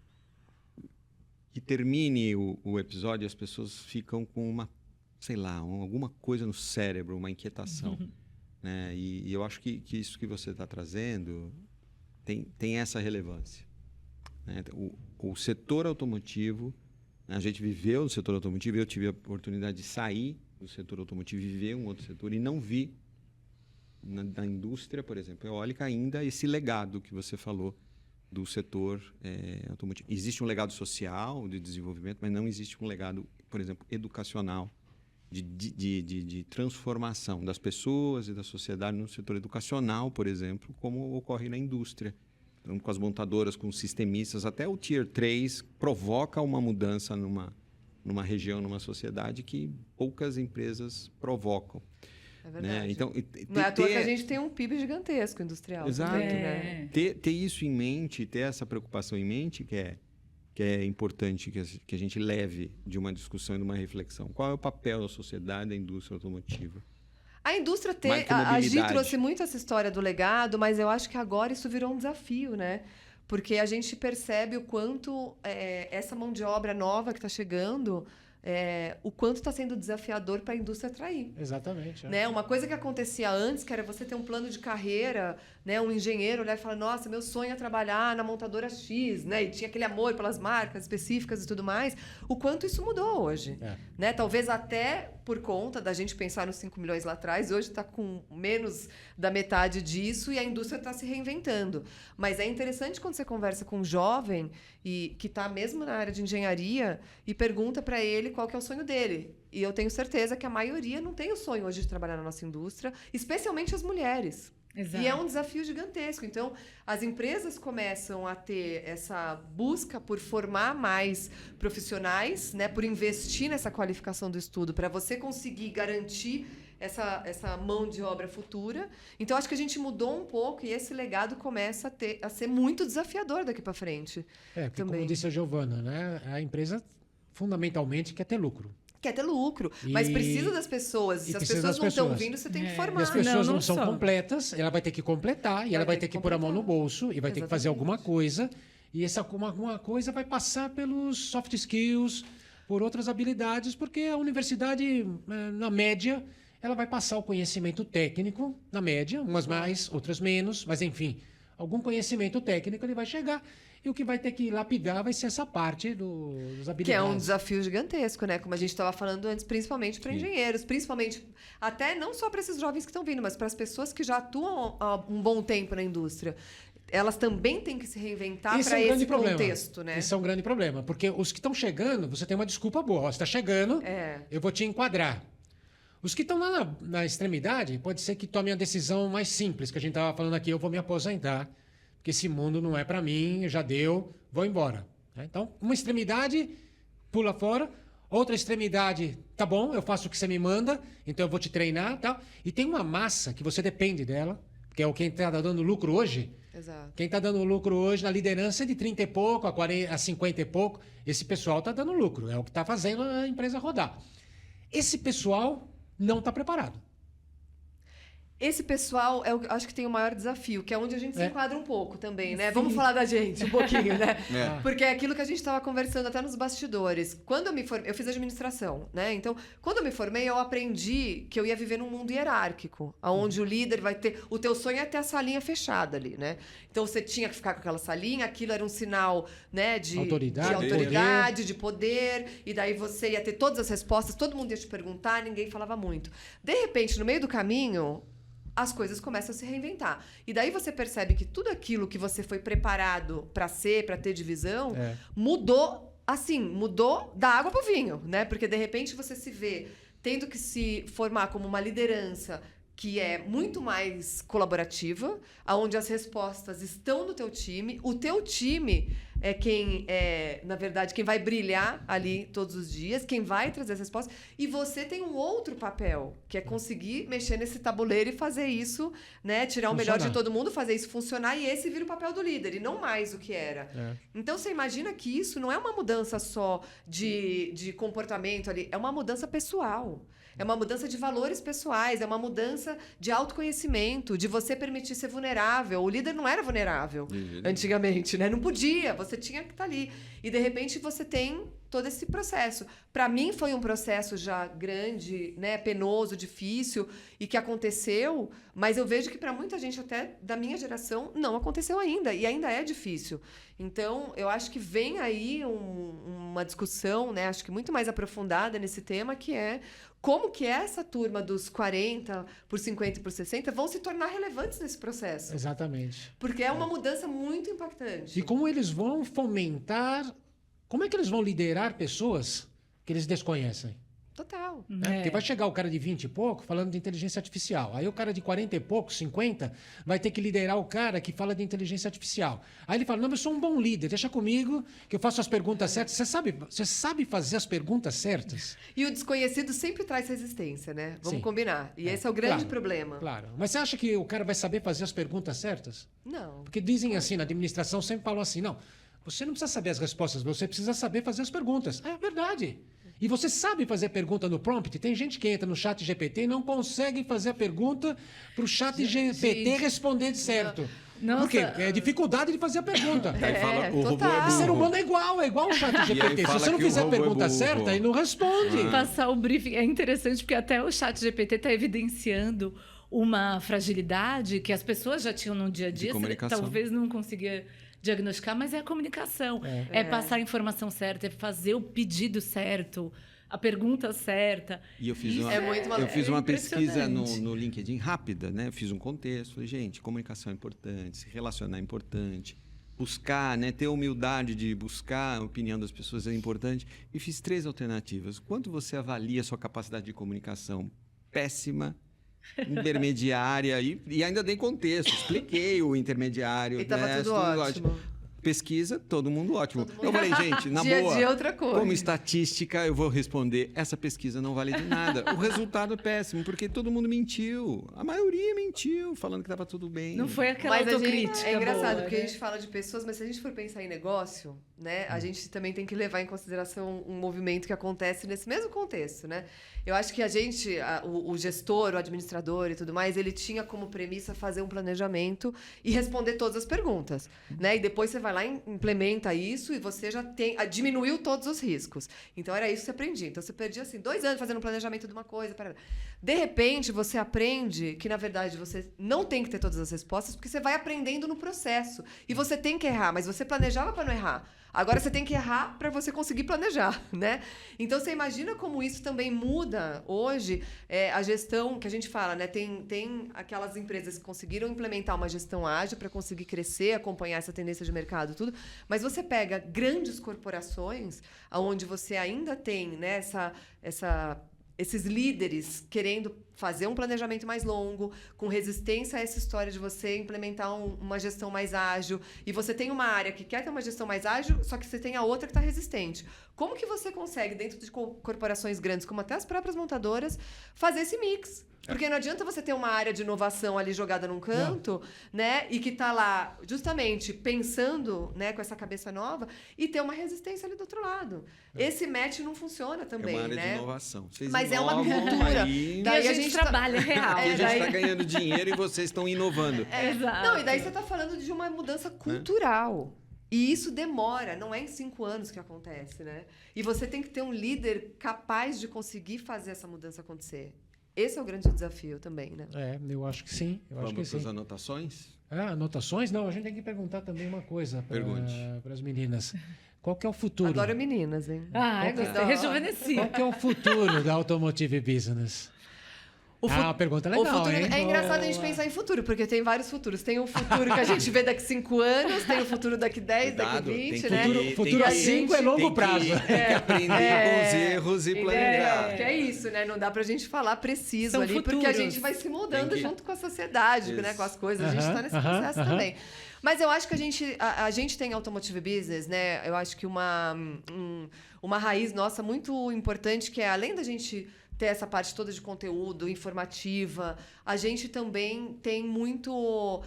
que termine o episódio e as pessoas ficam com uma, sei lá, alguma coisa no cérebro, uma inquietação. Né? E eu acho que isso que você está trazendo tem essa relevância. Né? O setor automotivo, a gente viveu no setor automotivo, eu tive a oportunidade de sair do setor automotivo e viver um outro setor e não vi na indústria, por exemplo, eólica, ainda esse legado que você falou do setor automotivo. Existe um legado social de desenvolvimento, mas não existe um legado, por exemplo, educacional de transformação das pessoas e da sociedade no setor educacional, por exemplo, como ocorre na indústria. Então, com as montadoras, com os sistemistas, até o Tier 3 provoca uma mudança numa região, numa sociedade que poucas empresas provocam. É verdade. Né? Então, não é à toa que a gente tem um PIB gigantesco industrial. Exato. Também, né? Ter isso em mente, ter essa preocupação em mente, que é importante que a gente leve de uma discussão e de uma reflexão. Qual é o papel da sociedade da indústria automotiva? A indústria Mais que a Gi mobilidade. trouxe muito essa história do legado, mas eu acho que agora isso virou um desafio, né? Porque a gente percebe o quanto essa mão de obra nova que está chegando, o quanto está sendo desafiador para a indústria atrair. Exatamente. Né? Uma coisa que acontecia antes, que era você ter um plano de carreira, né? Um engenheiro olhar e falar, nossa, meu sonho é trabalhar na montadora X, né? E tinha aquele amor pelas marcas específicas e tudo mais. O quanto isso mudou hoje. Né? Talvez até por conta da gente pensar nos 5 milhões lá atrás, hoje está com menos da metade disso e a indústria está se reinventando. Mas é interessante quando você conversa com um jovem que está mesmo na área de engenharia e pergunta para ele qual que é o sonho dele. E eu tenho certeza que a maioria não tem o sonho hoje de trabalhar na nossa indústria, especialmente as mulheres. Exato. E é um desafio gigantesco. Então, as empresas começam a ter essa busca por formar mais profissionais, né, por investir nessa qualificação do estudo, para você conseguir garantir essa mão de obra futura. Então, acho que a gente mudou um pouco e esse legado começa a ser muito desafiador daqui para frente. Porque, também. como disse a Giovana, né, a empresa fundamentalmente quer ter lucro. Quer ter lucro, mas precisa das pessoas. Se as pessoas não estão vindo, você tem que formar. E as pessoas não são só. completas, ela vai ter que completar, e ela vai ter que pôr a mão no bolso, e vai ter que fazer alguma coisa. E essa alguma coisa vai passar pelos soft skills, por outras habilidades, porque a universidade, na média, ela vai passar o conhecimento técnico, na média, umas mais, outras menos, mas enfim, algum conhecimento técnico ele vai chegar. E o que vai ter que lapidar vai ser essa parte dos habilidades. Que é um desafio gigantesco, né? Como a gente estava falando antes, principalmente para engenheiros, principalmente até não só para esses jovens que estão vindo, mas para as pessoas que já atuam há um bom tempo na indústria. Elas também têm que se reinventar para esse contexto, né? Isso é um grande problema, porque os que estão chegando, você tem uma desculpa boa. Você está chegando, eu vou te enquadrar. Os que estão lá na extremidade, pode ser que tomem a decisão mais simples, que a gente estava falando aqui, eu vou me aposentar. Porque esse mundo não é para mim, já deu, vou embora. Então, uma extremidade, pula fora. Outra extremidade, tá bom, eu faço o que você me manda, então eu vou te treinar, tal. E tem uma massa que você depende dela, que é quem está dando lucro hoje. Exato. Quem está dando lucro hoje na liderança é de 30 e pouco a 50 e pouco. Esse pessoal está dando lucro, é o que está fazendo a empresa rodar. Esse pessoal não está preparado. Esse pessoal, eu acho que tem o maior desafio, que é onde a gente se enquadra um pouco também, né? Sim. Vamos falar da gente um pouquinho, né? É. Porque é aquilo que a gente estava conversando até nos bastidores. Quando eu me formei, eu fiz administração, né? Então, quando eu me formei, eu aprendi que eu ia viver num mundo hierárquico, onde o líder vai ter... O teu sonho é ter a salinha fechada ali, né? Então, você tinha que ficar com aquela salinha, aquilo era um sinal, né, de autoridade, de poder, e daí você ia ter todas as respostas, todo mundo ia te perguntar, ninguém falava muito. De repente, no meio do caminho, as coisas começam a se reinventar. E daí você percebe que tudo aquilo que você foi preparado para ser, para ter divisão, mudou, assim, mudou da água para o vinho, né? Porque, de repente, você se vê tendo que se formar como uma liderança que é muito mais colaborativa, onde as respostas estão no teu time. O teu time é quem é, na verdade, quem vai brilhar ali todos os dias, quem vai trazer as respostas. E você tem um outro papel, que é conseguir mexer nesse tabuleiro e fazer isso, né? Tirar o melhor de todo mundo, fazer isso funcionar, e esse vira o papel do líder, e não mais o que era. Então, você imagina que isso não é uma mudança só de comportamento ali, é uma mudança pessoal. É uma mudança de valores pessoais, é uma mudança de autoconhecimento, de você permitir ser vulnerável. O líder não era vulnerável antigamente, né? Não podia, você tinha que estar ali. E, de repente, você tem todo esse processo. Para mim, foi um processo já grande, né? Penoso, difícil, e que aconteceu, mas eu vejo que para muita gente, até da minha geração, não aconteceu ainda, e ainda é difícil. Então, eu acho que vem aí uma discussão, né? Acho que muito mais aprofundada nesse tema, que é como que essa turma dos 40 por 50 por 60 vão se tornar relevantes nesse processo. Exatamente. Porque é uma mudança muito impactante. E como eles vão fomentar... Como é que eles vão liderar pessoas que eles desconhecem? Total. Né? Porque vai chegar o cara de 20 e pouco falando de inteligência artificial. Aí o cara de 40 e pouco, 50, vai ter que liderar o cara que fala de inteligência artificial. Aí ele fala, não, eu sou um bom líder, deixa comigo que eu faço as perguntas certas. Você sabe fazer as perguntas certas? E o desconhecido sempre traz resistência, né? Vamos Sim. combinar. E esse é o grande problema. Claro. Mas você acha que o cara vai saber fazer as perguntas certas? Não. Porque dizem assim, na administração sempre falam assim, não, você não precisa saber as respostas, você precisa saber fazer as perguntas. É verdade. E você sabe fazer pergunta no prompt? Tem gente que entra no chat GPT e não consegue fazer a pergunta para o chat GPT responder de certo. Nossa. Por quê? É dificuldade de fazer a pergunta. Aí fala, o robô total. é O burro. ser humano é igual o chat GPT. Se fala você não que o fizer a robô é pergunta burro. certa, ele não responde. Passar o briefing é interessante, porque até o chat GPT está evidenciando uma fragilidade que as pessoas já tinham no dia a dia, comunicação. talvez não conseguia diagnosticar, mas é a comunicação. É passar a informação certa, é fazer o pedido certo, a pergunta certa. E eu fiz Isso eu fiz uma pesquisa impressionante. no LinkedIn rápida, né? Eu fiz um contexto, falei, gente, comunicação é importante, se relacionar é importante, buscar, né? Ter a humildade de buscar a opinião das pessoas é importante. E fiz 3 alternativas. Quanto você avalia a sua capacidade de comunicação? Péssima, intermediária, e ainda dei contexto, expliquei o intermediário. E estava tudo ótimo. Pesquisa, todo mundo ótimo. Eu falei, gente, na Dia a boa, dia é outra coisa. como estatística, eu vou responder, essa pesquisa não vale de nada. O resultado é péssimo, porque todo mundo mentiu. A maioria mentiu, falando que estava tudo bem. Não foi aquela Mas a gente, autocrítica é engraçado, boa, porque né? a gente fala de pessoas, mas se a gente for pensar em negócio, né, a gente também tem que levar em consideração um movimento que acontece nesse mesmo contexto, né? Eu acho que o gestor, o administrador e tudo mais, ele tinha como premissa fazer um planejamento e responder todas as perguntas, né? E depois você vai lá e implementa isso e você já diminuiu todos os riscos. Então, era isso que você aprendia. Então, você perdia, assim, 2 anos fazendo um planejamento de uma coisa. De repente, você aprende que, na verdade, você não tem que ter todas as respostas, porque você vai aprendendo no processo. E você tem que errar, mas você planejava para não errar. Agora você tem que errar para você conseguir planejar, né? Então, você imagina como isso também muda hoje a gestão que a gente fala, né? Tem aquelas empresas que conseguiram implementar uma gestão ágil para conseguir crescer, acompanhar essa tendência de mercado, tudo. Mas você pega grandes corporações, onde você ainda tem, né, esses líderes querendo fazer um planejamento mais longo, com resistência a essa história de você implementar uma gestão mais ágil, e você tem uma área que quer ter uma gestão mais ágil, só que você tem a outra que está resistente. Como que você consegue, dentro de corporações grandes, como até as próprias montadoras, fazer esse mix? Porque não adianta você ter uma área de inovação ali jogada num canto, né? E que está lá justamente pensando, né, com essa cabeça nova, e ter uma resistência ali do outro lado. Esse match não funciona também, é uma área né? de inovação. Vocês Mas é uma inovam cultura. aí, Daí E a gente trabalha real. e a gente daí- está ganhando dinheiro e vocês estão inovando. Exato. Não, e daí você está falando de uma mudança cultural. E isso demora, não é em 5 anos que acontece, né? E você tem que ter um líder capaz de conseguir fazer essa mudança acontecer. Esse é o grande desafio também, né? Eu acho que sim. Eu acho que Vamos para as sim. anotações? Anotações? Não, a gente tem que perguntar também uma coisa Pergunte. para as meninas. Qual que é o futuro? Adoro meninas, hein? Ah, eu gostei. Rejuvenesci. Qual que é o futuro da automotive business? Uma pergunta legal, O futuro hein? é engraçado a gente Boa. pensar em futuro, porque tem vários futuros. Tem o futuro que a gente vê daqui 5 anos, tem o futuro daqui 10, daqui Cuidado, 20, tem né? que- Futuro E a a 5 é gente longo Tem prazo. que aprender com os erros e planejar. Que é isso, né? Não dá pra gente falar preciso São ali, porque a futuros. gente vai se moldando Tem que- junto com a sociedade, né? Isso. Com as coisas. A gente tá nesse processo também. Mas eu acho que a gente tem automotive business, né? Eu acho que uma raiz nossa muito importante, que é além da gente ter essa parte toda de conteúdo, informativa, a gente também tem muito...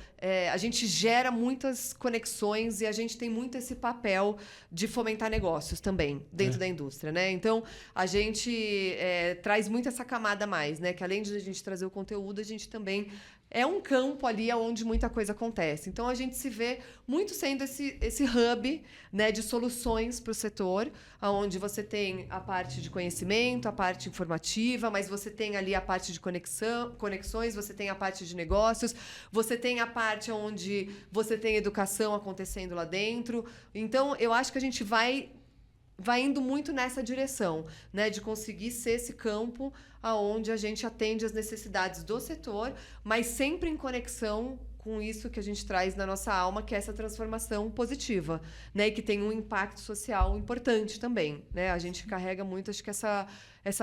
a gente gera muitas conexões e a gente tem muito esse papel de fomentar negócios também dentro da indústria, né? Então, a gente traz muito essa camada a mais, né? Que além de a gente trazer o conteúdo, a gente também... É um campo ali onde muita coisa acontece. Então, a gente se vê muito sendo esse hub, né, de soluções para o setor, onde você tem a parte de conhecimento, a parte informativa, mas você tem ali a parte de conexões, você tem a parte de negócios, você tem a parte onde você tem educação acontecendo lá dentro. Então, eu acho que a gente vai indo muito nessa direção, né, de conseguir ser esse campo aonde a gente atende as necessidades do setor, mas sempre em conexão com isso que a gente traz na nossa alma, que é essa transformação positiva, né, e que tem um impacto social importante também, né? A gente carrega muito, acho que essa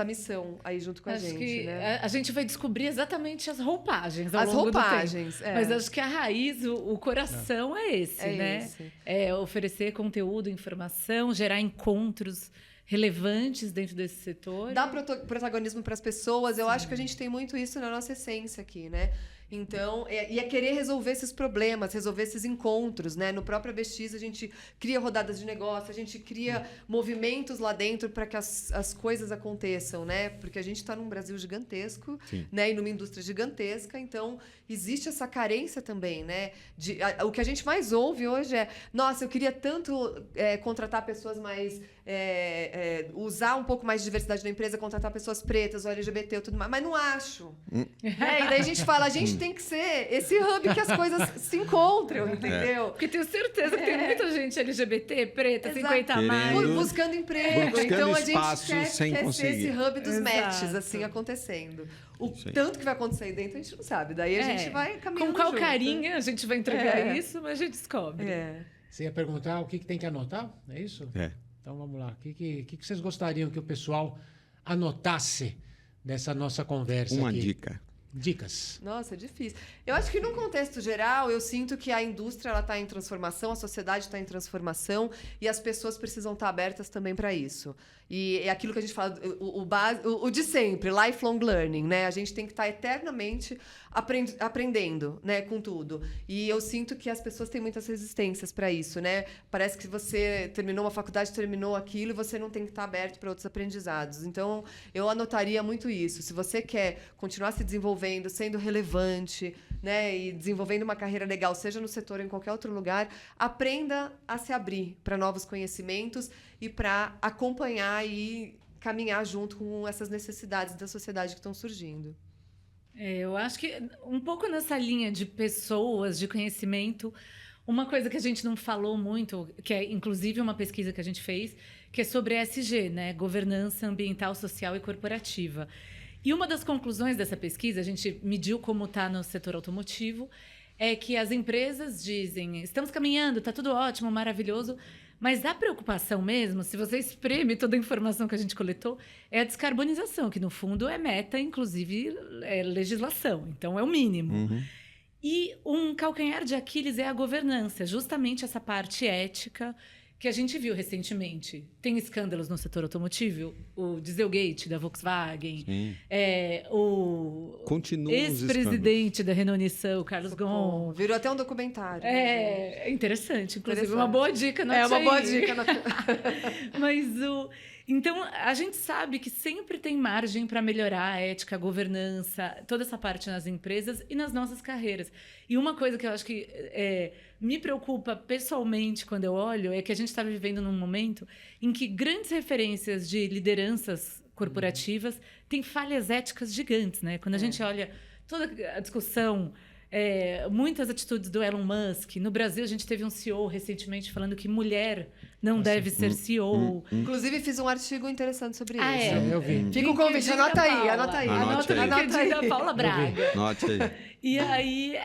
missão aí junto com a Acho gente, que né? a gente vai descobrir exatamente as roupagens ao As longo do roupagens, tempo. Mas acho que a raiz, o coração é esse, né? Esse. É oferecer conteúdo, informação, gerar encontros relevantes dentro desse setor. Dar protagonismo para as pessoas. Eu acho que a gente tem muito isso na nossa essência aqui, né? Então, é querer resolver esses problemas, resolver esses encontros, né? No próprio ABX, a gente cria rodadas de negócio, a gente cria movimentos lá dentro para que as coisas aconteçam, né? Porque a gente está num Brasil gigantesco, né? E numa indústria gigantesca, então existe essa carência também, né? O que a gente mais ouve hoje é: nossa, eu queria tanto contratar pessoas mais... usar um pouco mais de diversidade na empresa, contratar pessoas pretas, ou LGBT, ou tudo mais, mas não acho. E daí a gente fala, a gente tem que ser esse hub que as coisas se encontram, entendeu? Porque tenho certeza que tem muita gente LGBT, preta, 50 a mais. Querendo- Buscando emprego. Buscando Então a espaço gente sem quer ser conseguir. esse hub dos Exato. matches, assim, acontecendo. O Isso aí. tanto que vai acontecer aí dentro, a gente não sabe. Daí a gente vai caminhando Com qual junto. carinha a gente vai entregar isso, mas a gente descobre. Você ia perguntar o que tem que anotar? É isso? É. Então vamos lá. O que vocês gostariam que o pessoal anotasse dessa nossa conversa Uma aqui? dica. Dicas. Nossa, é difícil. Eu acho que, num contexto geral, eu sinto que a indústria está em transformação, a sociedade está em transformação e as pessoas precisam estar abertas também para isso. E é aquilo que a gente fala, o de sempre, lifelong learning, né? A gente tem que estar eternamente aprendendo, né, com tudo. E eu sinto que as pessoas têm muitas resistências para isso, né? Parece que você terminou uma faculdade, terminou aquilo e você não tem que estar aberto para outros aprendizados. Então, eu anotaria muito isso. Se você quer continuar se desenvolvendo, sendo relevante, né, e desenvolvendo uma carreira legal, seja no setor ou em qualquer outro lugar, aprenda a se abrir para novos conhecimentos e para acompanhar e caminhar junto com essas necessidades da sociedade que estão surgindo. Eu acho que um pouco nessa linha de pessoas, de conhecimento, uma coisa que a gente não falou muito, que é inclusive uma pesquisa que a gente fez, que é sobre ESG, né? Governança ambiental, social e corporativa. E uma das conclusões dessa pesquisa, a gente mediu como está no setor automotivo, é que as empresas dizem, estamos caminhando, está tudo ótimo, maravilhoso, Mas a preocupação mesmo, se você espreme toda a informação que a gente coletou, é a descarbonização, que no fundo é meta, inclusive é legislação. Então é o mínimo. E um calcanhar de Aquiles é a governança, justamente essa parte ética que a gente viu recentemente. Tem escândalos no setor automotivo, o Dieselgate da Volkswagen, o ex-presidente da Renault-Nissan, o Carlos Ghosn. Virou até um documentário. É interessante, inclusive. Uma boa dica. Uma boa dica. Mas então, a gente sabe que sempre tem margem para melhorar a ética, a governança, toda essa parte nas empresas e nas nossas carreiras. E uma coisa que eu acho que me preocupa pessoalmente quando eu olho é que a gente está vivendo num momento em que grandes referências de lideranças corporativas têm falhas éticas gigantes, né? Quando a gente olha toda a discussão... muitas atitudes do Elon Musk. No Brasil, a gente teve um CEO recentemente falando que mulher não deve ser CEO. Inclusive, fiz um artigo interessante sobre isso. Eu vi. Fica o convite, anota aí. Anota aí. Da Paula Braga. Anote aí. E aí,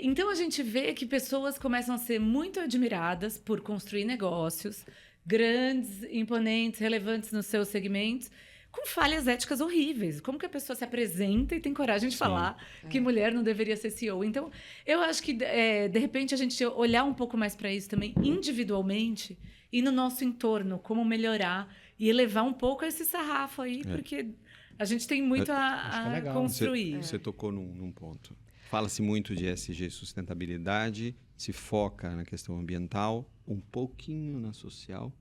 então a gente vê que pessoas começam a ser muito admiradas por construir negócios grandes, imponentes, relevantes nos seus segmentos, com falhas éticas horríveis. Como que a pessoa se apresenta e tem coragem de falar que mulher não deveria ser CEO? Então, eu acho que, de repente, a gente olhar um pouco mais para isso também, individualmente, e no nosso entorno, como melhorar e elevar um pouco esse sarrafo aí, porque a gente tem muito a construir. Você tocou num ponto. Fala-se muito de ESG, sustentabilidade, se foca na questão ambiental, um pouquinho na social,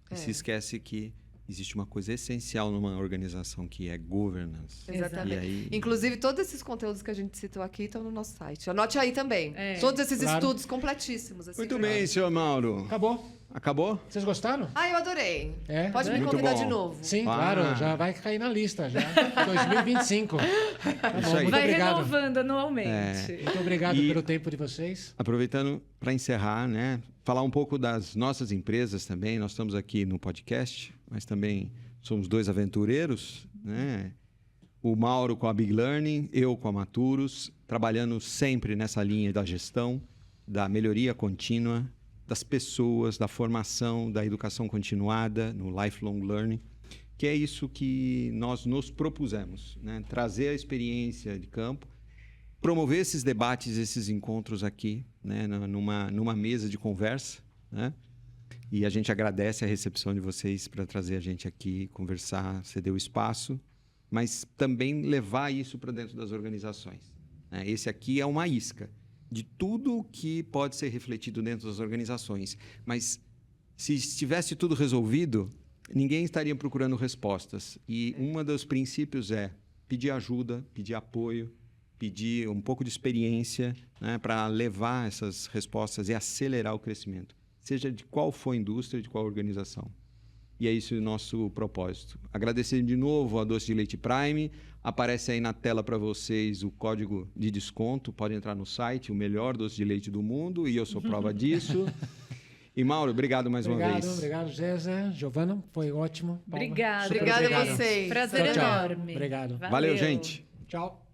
e se esquece que existe uma coisa essencial numa organização que é governance. Exatamente. Aí... Inclusive, todos esses conteúdos que a gente citou aqui estão no nosso site. Anote aí também. Todos esses estudos completíssimos. Assim, muito bem, senhor Mauro. Acabou? Vocês gostaram? Eu adorei. Pode me convidar de novo. Sim, claro. Já vai cair na lista. Já 2025. Tá bom, muito vai obrigado. Renovando anualmente. Muito obrigado pelo tempo de vocês. Aproveitando para encerrar, né? Falar um pouco das nossas empresas também. Nós estamos aqui no podcast, mas também somos dois aventureiros, né? O Mauro com a Big Learning, eu com a Maturos, trabalhando sempre nessa linha da gestão, da melhoria contínua, das pessoas, da formação, da educação continuada, no lifelong learning, que é isso que nós nos propusemos, né? Trazer a experiência de campo, promover esses debates, esses encontros aqui, né? numa mesa de conversa, né? E a gente agradece a recepção de vocês para trazer a gente aqui, conversar, ceder o espaço, mas também levar isso para dentro das organizações, né? Esse aqui é uma isca de tudo que pode ser refletido dentro das organizações. Mas se estivesse tudo resolvido, ninguém estaria procurando respostas. E um dos princípios é pedir ajuda, pedir apoio, pedir um pouco de experiência, né, para levar essas respostas e acelerar o crescimento, seja de qual for a indústria, de qual organização. E é isso o nosso propósito. Agradecer de novo a Doce de Leite Prime. Aparece aí na tela para vocês o código de desconto. Pode entrar no site, o melhor doce de leite do mundo, e eu sou prova disso. E Mauro, obrigado mais uma vez. Obrigado, Jéssica. Giovana, foi ótimo. Obrigada. Obrigada a vocês. Prazer enorme. Obrigado. Valeu, gente. Tchau.